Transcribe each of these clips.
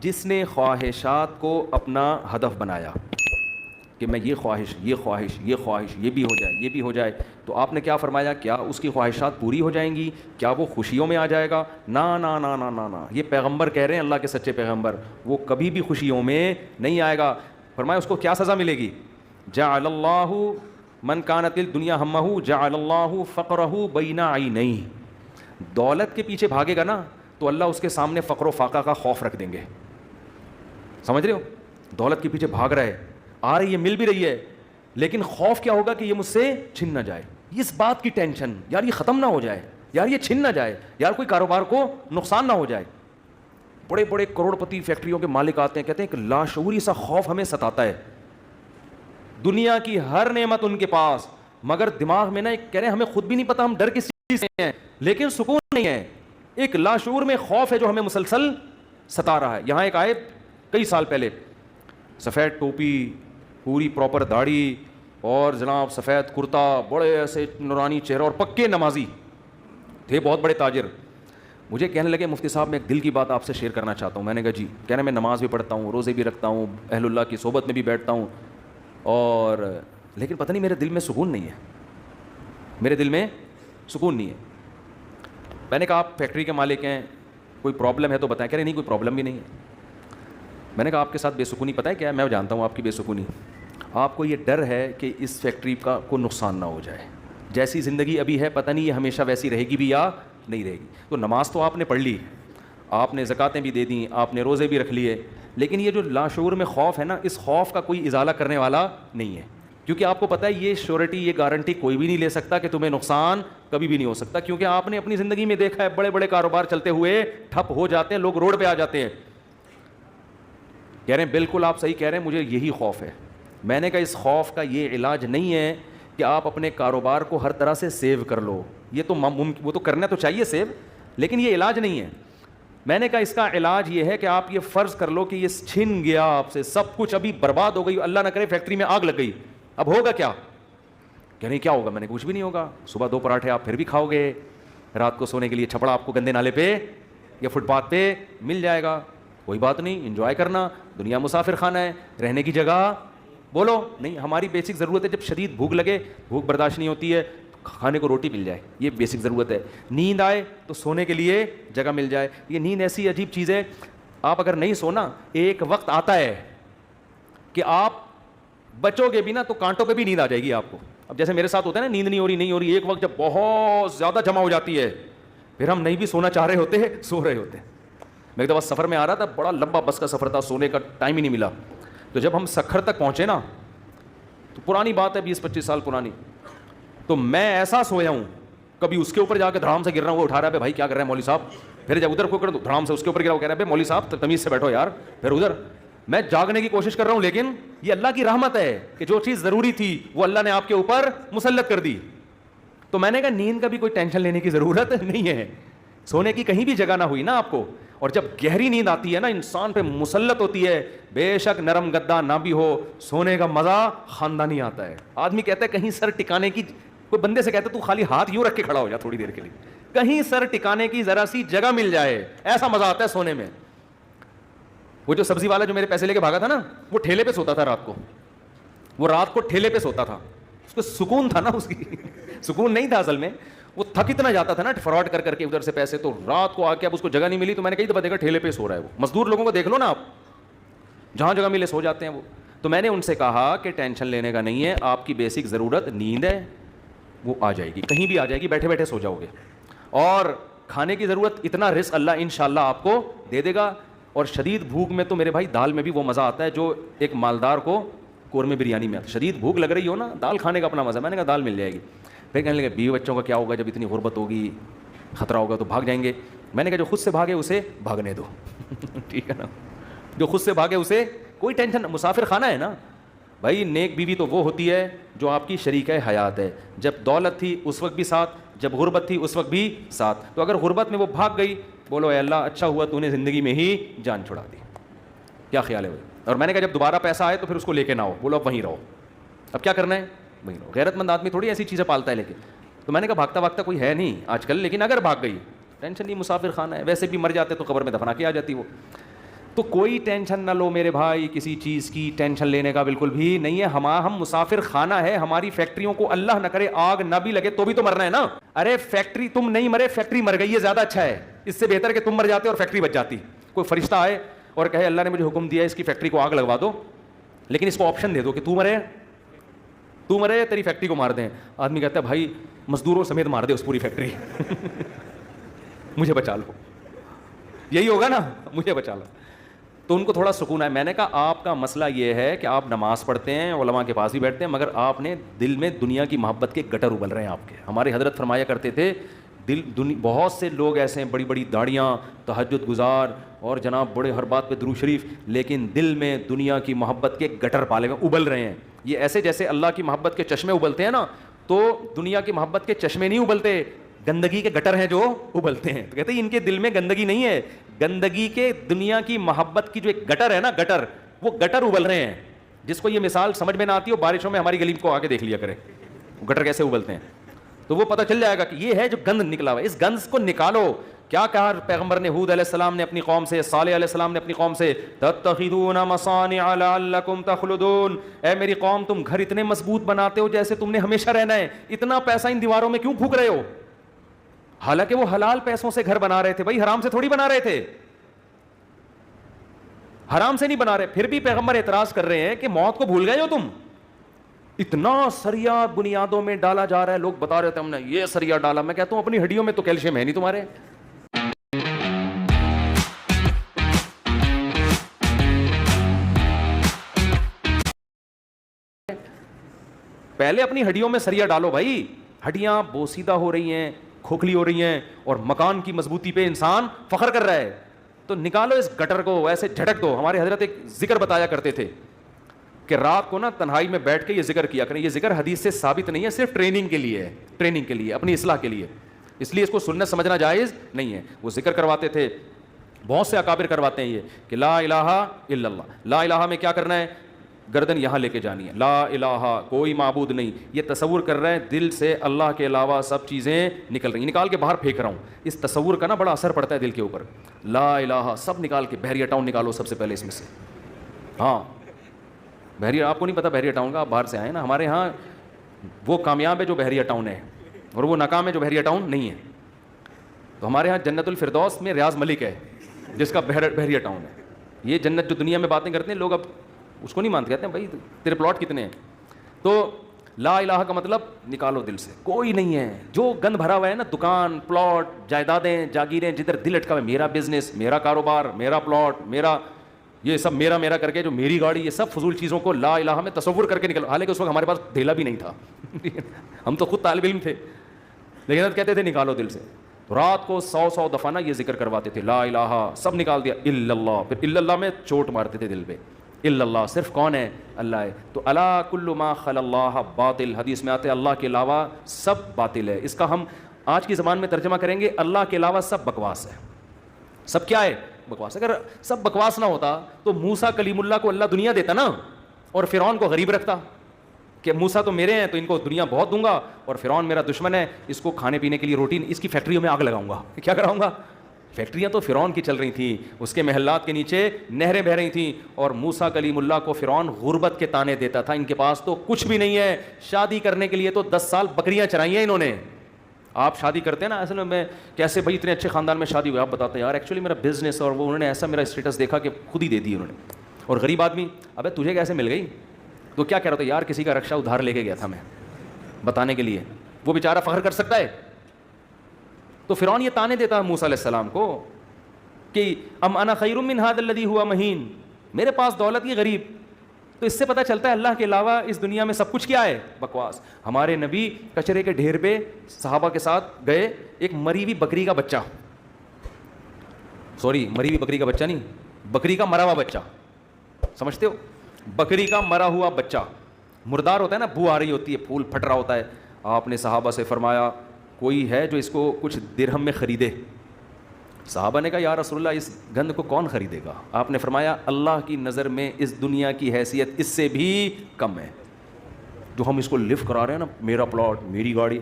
جس نے خواہشات کو اپنا ہدف بنایا کہ میں یہ خواہش یہ خواہش یہ خواہش یہ بھی ہو جائے یہ بھی ہو جائے، تو آپ نے کیا فرمایا؟ کیا اس کی خواہشات پوری ہو جائیں گی؟ کیا وہ خوشیوں میں آ جائے گا؟ نا نا نا نا نا نا، یہ پیغمبر کہہ رہے ہیں، اللہ کے سچے پیغمبر، وہ کبھی بھی خوشیوں میں نہیں آئے گا۔ فرمایا اس کو کیا سزا ملے گی؟ جعل اللہ من کانت الدنیا ہمہ جعل اللہ فقرہ بین عینیہ، دولت کے پیچھے بھاگے گا نا تو اللہ اس کے سامنے فقر و فاقہ کا خوف رکھ دیں گے۔ سمجھ رہے ہو؟ دولت کے پیچھے بھاگ رہا ہے، آ رہی ہے، مل بھی رہی ہے، لیکن خوف کیا ہوگا کہ یہ مجھ سے چھن نہ جائے، اس بات کی ٹینشن، یار یہ ختم نہ ہو جائے، یار یہ چھن نہ جائے، یار کوئی کاروبار کو نقصان نہ ہو جائے۔ بڑے بڑے کروڑ پتی فیکٹریوں کے مالک آتے ہیں، کہتے ہیں کہ لاشعوری سا خوف ہمیں ستاتا ہے، دنیا کی ہر نعمت ان کے پاس، مگر دماغ میں نا ایک کہہ رہے ہیں ہمیں خود بھی نہیں پتا ہم ڈر کس چیز سے ہیں، لیکن سکون نہیں ہے، ایک لاشعور میں خوف ہے جو ہمیں مسلسل ستا رہا ہے۔ یہاں ایک آئے کئی سال پہلے، سفید ٹوپی، پوری پراپر داڑھی، اور جناب سفید کرتا، بڑے ایسے نورانی چہرہ، اور پکے نمازی تھے، بہت بڑے تاجر۔ مجھے کہنے لگے مفتی صاحب میں ایک دل کی بات آپ سے شیئر کرنا چاہتا ہوں۔ میں نے کہا جی۔ کہنا میں نماز بھی پڑھتا ہوں، روزے بھی رکھتا ہوں، اہل اللہ کی صحبت میں بھی بیٹھتا ہوں، اور لیکن پتہ نہیں میرے دل میں سکون نہیں ہے، میرے دل میں سکون نہیں ہے۔ میں نے کہا آپ فیکٹری کے مالک ہیں، کوئی پرابلم ہے تو بتائیں۔ کہہ رہے نہیں کوئی پرابلم بھی نہیں ہے۔ میں نے کہا آپ کے ساتھ بے سکونی پتہ ہے کیا ہے؟ میں جانتا ہوں آپ کی بے سکونی، آپ کو یہ ڈر ہے کہ اس فیکٹری کا کوئی نقصان نہ ہو جائے، جیسی زندگی ابھی ہے پتہ نہیں یہ ہمیشہ ویسی رہے گی بھی یا نہیں رہے گی۔ تو نماز تو آپ نے پڑھ لی، آپ نے زکاتیں بھی دے دیں، آپ نے روزے بھی رکھ لیے، لیکن یہ جو لاشعور میں خوف ہے نا، اس خوف کا کوئی ازالہ کرنے والا نہیں ہے، کیونکہ آپ کو پتہ ہے یہ شیورٹی، یہ گارنٹی کوئی بھی نہیں لے سکتا کہ تمہیں نقصان کبھی بھی نہیں ہو سکتا، کیونکہ آپ نے اپنی زندگی میں دیکھا ہے بڑے بڑے کاروبار چلتے ہوئے ٹھپ ہو جاتے ہیں، لوگ روڈ پہ آ جاتے ہیں۔ کہہ رہے ہیں بالکل آپ صحیح کہہ رہے ہیں، مجھے یہی خوف ہے۔ میں نے کہا اس خوف کا یہ علاج نہیں ہے کہ آپ اپنے کاروبار کو ہر طرح سے سیو کر لو، یہ تو وہ تو کرنا تو چاہیے سیو، لیکن یہ علاج نہیں ہے۔ میں نے کہا اس کا علاج یہ ہے کہ آپ یہ فرض کر لو کہ یہ چھن گیا آپ سے سب کچھ، ابھی برباد ہو گئی، اللہ نہ کرے فیکٹری میں آگ لگ گئی، اب ہوگا کیا؟ کہ نہیں کیا ہوگا؟ میں نے کچھ بھی نہیں ہوگا، صبح 2 پراٹھے آپ پھر بھی کھاؤ گے، رات کو سونے کے لیے چھپڑا آپ کو گندے نالے پہ یا فٹ پاتھ پہ مل جائے گا، کوئی بات نہیں، انجوائے کرنا، دنیا مسافر خانہ ہے، رہنے کی جگہ بولو نہیں۔ ہماری بیسک ضرورت ہے، جب شدید بھوک لگے، بھوک برداشت نہیں ہوتی ہے، کھانے کو روٹی مل جائے، یہ بیسک ضرورت ہے۔ نیند آئے تو سونے کے لیے جگہ مل جائے۔ یہ نیند ایسی عجیب چیز ہے، آپ اگر نہیں سونا، ایک وقت آتا ہے کہ آپ بچو گے بھی نا تو کانٹوں پہ بھی نیند آ جائے گی آپ کو۔ اب جیسے میرے ساتھ ہوتا ہے نا، نیند نہیں ہو رہی، ایک وقت جب بہت زیادہ جمع ہو جاتی ہے، پھر ہم نہیں بھی سونا چاہ رہے ہوتے ہیں، سو رہے ہوتے ہیں۔ میں ایک دفعہ سفر میں آ رہا تھا، بڑا لمبا بس کا سفر تھا، سونے کا ٹائم ہی نہیں ملا، تو جب ہم سکھر تک پہنچے نا، تو پرانی بات ہے 20-25 سال پرانی، تو میں ایسا سویا ہوں، کبھی اس کے اوپر جا کے دھڑام سے گر رہا ہوں، وہ اٹھا رہا ہے بھائی کیا کر رہے ہیں مولوی صاحب، پھر جب ادھر کو کر دھڑام سے اس کے اوپر گرا، وہ کہہ رہا ہے مولوی صاحب تمیز سے بیٹھو یار، پھر ادھر۔ میں جاگنے کی کوشش کر رہا ہوں، لیکن یہ اللہ کی رحمت ہے کہ جو چیز ضروری تھی وہ اللہ نے آپ کے اوپر مسلط کر دی۔ تو میں نے کہا نیند کا بھی کوئی ٹینشن لینے کی ضرورت نہیں ہے، سونے کی کہیں بھی جگہ نہ ہوئی نا آپ کو، اور جب گہری نیند آتی ہے نا، انسان پہ مسلط ہوتی ہے، بے شک نرم گدا نہ بھی ہو، سونے کا مزہ خاندانی آتا ہے۔ آدمی کہتا ہے کہیں سر ٹکانے کی، کوئی بندے سے کہتا ہے تو خالی ہاتھ یوں رکھ کے کھڑا ہو جا تھوڑی دیر کے لیے، کہیں سر ٹکانے کی ذرا سی جگہ مل جائے، ایسا مزہ آتا ہے سونے میں۔ وہ جو سبزی والا جو میرے پیسے لے کے بھاگا تھا نا، وہ ٹھیلے پہ سوتا تھا رات کو، وہ رات کو ٹھیلے پہ سوتا تھا، اس کو سکون تھا نا، اس کی سکون نہیں تھا اصل میں، وہ تھک اتنا جاتا تھا نا فراڈ کر کے ادھر سے پیسے، تو رات کو آ کے اب اس کو جگہ نہیں ملی، تو میں نے کئی دفعہ دیکھا ٹھیلے پہ سو رہا ہے وہ۔ مزدور لوگوں کو دیکھ لو نا آپ، جہاں جگہ ملے سو جاتے ہیں وہ۔ تو میں نے ان سے کہا کہ ٹینشن لینے کا نہیں ہے، آپ کی بیسک ضرورت نیند ہے، وہ آ جائے گی، کہیں بھی آ جائے گی، بیٹھے بیٹھے سو جاؤ گے، اور کھانے کی ضرورت اتنا رزق اللہ انشاءاللہ آپ کو دے دے گا۔ اور شدید بھوک میں تو میرے بھائی دال میں بھی وہ مزہ آتا ہے جو ایک مالدار کو قورمے بریانی میں آتا ہے۔ شدید بھوک لگ رہی ہو نا، دال کھانے کا اپنا مزہ ہے۔ میں نے کہا دال مل جائے گی۔ پھر کہنے لگے بیوی بچوں کا کیا ہوگا جب اتنی غربت ہوگی، خطرہ ہوگا تو بھاگ جائیں گے۔ میں نے کہا جو خود سے بھاگے اسے بھاگنے دو ٹھیک ہے نا، جو خود سے بھاگے اسے کوئی ٹینشن، مسافر خانہ ہے نا بھائی۔ نیک بیوی تو وہ ہوتی ہے جو آپ کی شریکہ حیات ہے، جب دولت تھی اس وقت بھی ساتھ، جب غربت تھی اس وقت بھی ساتھ۔ تو اگر غربت میں وہ بھاگ گئی، بولو اے اللہ اچھا ہوا تو نے زندگی میں ہی جان چھڑا دی، کیا خیال ہے بھائی؟ اور میں نے کہا جب دوبارہ پیسہ آئے تو پھر اس کو لے کے نہ ہو، بولو اب وہیں رہو، اب کیا کرنا ہے وہیں رہو۔ غیرت مند آدمی تھوڑی ایسی چیزیں پالتا ہے، لیکن تو میں نے کہا بھاگتا بھاگتا کوئی ہے نہیں آج کل، لیکن اگر بھاگ گئی ٹینشن نہیں، مسافر خانہ ہے، ویسے بھی مر جاتے تو قبر میں دفنا کے آ جاتی وہ۔ تو کوئی ٹینشن نہ لو میرے بھائی, کسی چیز کی ٹینشن لینے کا بالکل بھی نہیں ہے. ہم مسافر خانہ ہے, ہماری فیکٹریوں کو اللہ نہ کرے آگ نہ بھی لگے تو بھی تو مرنا ہے نا. ارے فیکٹری تم نہیں مرے, فیکٹری مر گئی ہے, زیادہ اچھا ہے. اس سے بہتر کہ تم مر جاتے اور فیکٹری بچ جاتی. کوئی فرشتہ آئے اور کہے اللہ نے مجھے حکم دیا ہے اس کی فیکٹری کو آگ لگوا دو, لیکن اس کو آپشن دے دو کہ تو مرے تیری فیکٹری کو مار دیں. آدمی کہتا ہے بھائی مزدوروں سمیت مار دے اس پوری فیکٹری, مجھے بچا لو. یہی ہوگا نا, مجھے بچا لو. تو ان کو تھوڑا سکون ہے. میں نے کہا آپ کا مسئلہ یہ ہے کہ آپ نماز پڑھتے ہیں, علماء کے پاس بھی بیٹھتے ہیں, مگر آپ نے دل میں دنیا کی محبت کے گٹر ابل رہے ہیں آپ کے. ہمارے حضرت فرمایا کرتے تھے بہت سے لوگ ایسے ہیں, بڑی بڑی داڑیاں, تہجد گزار اور جناب بڑے ہر بات پہ درود شریف, لیکن دل میں دنیا کی محبت کے گٹر پالے ہوئے ابل رہے ہیں. یہ ایسے جیسے اللہ کی محبت کے چشمے ابلتے ہیں نا, تو دنیا کی محبت کے چشمے نہیں ابلتے, گندگی کے گٹر ہیں جو ابلتے ہیں. تو کہتے ہیں ان کے دل میں گندگی نہیں ہے, گندگی کے دنیا کی محبت کی جو ایک گٹر ہے نا, گٹر, وہ گٹر ابل رہے ہیں. جس کو یہ مثال سمجھ میں نہ آتی ہو, بارشوں میں ہماری گلی کو آ کے دیکھ لیا کرے گٹر کیسے ابلتے ہیں, تو وہ پتہ چل جائے گا کہ یہ ہے جو گند نکلا ہوا ہے. اس گند کو نکالو. کیا کہا پیغمبر نے, ہود علیہ السلام نے اپنی قوم سے, صالح علیہ السلام نے اپنی قوم سے, تتخذون مصانع لعلکم تخلدون, اے میری قوم تم گھر اتنے مضبوط بناتے ہو جیسے تم نے ہمیشہ رہنا ہے, اتنا پیسہ ان دیواروں میں کیوں پھونک رہے ہو؟ حالانکہ وہ حلال پیسوں سے گھر بنا رہے تھے بھائی, حرام سے تھوڑی بنا رہے تھے, حرام سے نہیں بنا رہے. پھر بھی پیغمبر اعتراض کر رہے ہیں کہ موت کو بھول گئے ہو تم, اتنا سریا بنیادوں میں ڈالا جا رہا ہے. لوگ بتا رہے تھے ہم نے یہ سریا ڈالا. میں کہتا ہوں اپنی ہڈیوں میں تو کیلشیم ہے نہیں تمہارے. پہلے اپنی ہڈیوں میں سریا ڈالو بھائی, ہڈیاں بوسیدہ ہو رہی ہیں, کھوکھلی ہو رہی ہیں, اور مکان کی مضبوطی پہ انسان فخر کر رہا ہے. تو نکالو اس گٹر کو, ایسے جھٹک دو. ہمارے حضرت ایک ذکر بتایا کرتے تھے کہ رات کو نا تنہائی میں بیٹھ کے یہ ذکر کیا کریں. یہ ذکر حدیث سے ثابت نہیں ہے, صرف ٹریننگ کے لیے ہے, ٹریننگ کے لیے, اپنی اصلاح کے لیے, اس لیے اس کو سنت سمجھنا جائز نہیں ہے. وہ ذکر کرواتے تھے, بہت سے اکابر کرواتے ہیں یہ کہ لا الہ الا اللہ. لا الہ میں کیا کرنا ہے, گردن یہاں لے کے جانی ہے. لا الہ کوئی معبود نہیں, یہ تصور کر رہے ہیں دل سے اللہ کے علاوہ سب چیزیں نکل رہی ہیں, نکال کے باہر پھینک رہا ہوں. اس تصور کا نا بڑا اثر پڑتا ہے دل کے اوپر. لا الہ سب نکال کے, بحریہ ٹاؤن نکالو سب سے پہلے اس میں سے. ہاں بحریہ, آپ کو نہیں پتا بحریہ ٹاؤن کا, آپ باہر سے آئے نا. ہمارے ہاں وہ کامیاب ہے جو بحریہ ٹاؤن ہے, اور وہ ناکام ہے جو بحریہ ٹاؤن نہیں ہے. تو ہمارے ہاں جنت الفردوس میں ریاض ملک ہے جس کا بحریہ ٹاؤن ہے. یہ جنت جو دنیا میں باتیں کرتے ہیں لوگ, اب اس کو نہیں مانتے, کہتے ہیں بھائی تیرے پلاٹ کتنے ہیں. تو لا الہ کا مطلب نکالو دل سے, کوئی نہیں ہے. جو گند بھرا ہوا ہے نا, دکان, پلاٹ, جائیدادیں, جاگیریں, جدھر دل اٹکا ہوا ہے, میرا بزنس, میرا کاروبار, میرا پلاٹ, میرا یہ سب میرا میرا کر کے, جو میری گاڑی, یہ سب فضول چیزوں کو لا الہ میں تصور کر کے نکلو. حالانکہ اس وقت ہمارے پاس دھیلا بھی نہیں تھا, ہم تو خود طالب علم تھے, لیکن کہتے تھے نکالو دل سے. رات کو 100 دفعہ نا یہ ذکر کرواتے تھے, لا الہ, سب نکال دیا, الا اللہ. پھر الا اللہ میں چوٹ مارتے تھے دل پہ, الا اللہ صرف کون ہے, اللہ ہے. تو الا کل ما خل اللہ باطل, حدیث میں آتے ہیں اللہ کے علاوہ سب باطل ہے. اس کا ہم آج کی زبان میں ترجمہ کریں گے, اللہ کے علاوہ سب بکواس ہے. سب کیا ہے, بکواس. اگر سب بکواس نہ ہوتا تو موسیٰ کلیم اللہ کو اللہ دنیا دیتا نا, اور فرعون کو غریب رکھتا کہ موسیٰ تو میرے ہیں تو ان کو دنیا بہت دوں گا, اور فرعون میرا دشمن ہے, اس کو کھانے پینے کے لیے روٹی, اس کی فیکٹریوں میں آگ لگاؤں گا. کیا کراؤں گا؟ فیکٹریاں تو فرعون کی چل رہی تھیں, اس کے محلات کے نیچے نہریں بہہ رہی تھیں, اور موسیٰ کلیم اللہ کو فرعون غربت کے تانے دیتا تھا. ان کے پاس تو کچھ بھی نہیں ہے, شادی کرنے کے لیے تو 10 سال بکریاں چرائی ہیں انہوں نے. آپ شادی کرتے ہیں نا, اصل میں کیسے بھائی اتنے اچھے خاندان میں شادی ہوئی, آپ بتاتے ہیں یار ایکچولی میرا بزنس, اور وہ انہوں نے ایسا میرا اسٹیٹس دیکھا کہ خود ہی دے دی انہوں نے. اور غریب آدمی, ابے تجھے کیسے مل گئی, تو کیا کہہ رہا تھا یار کسی کا رکشہ ادھار لے کے گیا تھا میں بتانے کے لیے, وہ بیچارہ فخر کر سکتا ہے. تو فرعون یہ تانے دیتا موسیٰ علیہ السلام کو کہ ام انا خیر من ھذا الذی ھوا مہین, میرے پاس دولت کی غریب. تو اس سے پتہ چلتا ہے اللہ کے علاوہ اس دنیا میں سب کچھ کیا ہے, بکواس. ہمارے نبی کچرے کے ڈھیر پہ صحابہ کے ساتھ گئے, ایک مری ہوئی بکری کا بچہ, مری ہوئی بکری کا بچہ نہیں, بکری کا مرا ہوا بچہ, سمجھتے ہو, بکری کا مرا ہوا بچہ, مردار ہوتا ہے نا, بو آ رہی ہوتی ہے, پھول پھٹ رہا ہوتا ہے. آپ نے صحابہ سے فرمایا کوئی ہے جو اس کو کچھ درہم میں خریدے؟ صحابہ نے کہا یا رسول اللہ اس گند کو کون خریدے گا؟ آپ نے فرمایا اللہ کی نظر میں اس دنیا کی حیثیت اس سے بھی کم ہے. جو ہم اس کو لفٹ کرا رہے ہیں نا, میرا پلاٹ, میری گاڑی,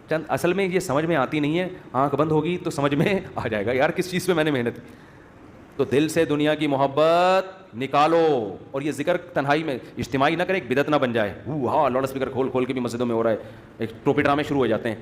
چند اصل میں یہ سمجھ میں آتی نہیں ہے. آنکھ بند ہوگی تو سمجھ میں آ جائے گا یار کس چیز پہ میں نے محنت کی. تو دل سے دنیا کی محبت نکالو. اور یہ ذکر تنہائی میں اجتماعی نہ کرے, ایک بدعت نہ بن جائے. ہاں لاؤڈ اسپیکر کھول کھول کے بھی مسجدوں میں ہو رہا ہے, ایک ٹوپی ڈرامے شروع ہو جاتے ہیں.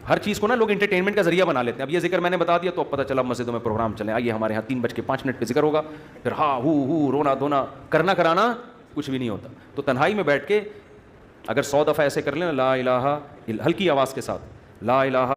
ہر چیز کو نا لوگ انٹرٹینمنٹ کا ذریعہ بنا لیتے ہیں. اب یہ ذکر میں نے بتا دیا تو اب پتہ چلا مسجدوں میں پروگرام چلیں, آئیے ہمارے یہاں 3:05 پہ ذکر ہوگا, پھر ہاں ہو رونا دھونا کرنا کرانا کچھ بھی نہیں ہوتا. تو تنہائی میں بیٹھ کے اگر 100 دفعہ ایسے کر لیں لا الہ, ہلکی آواز کے ساتھ لا الہ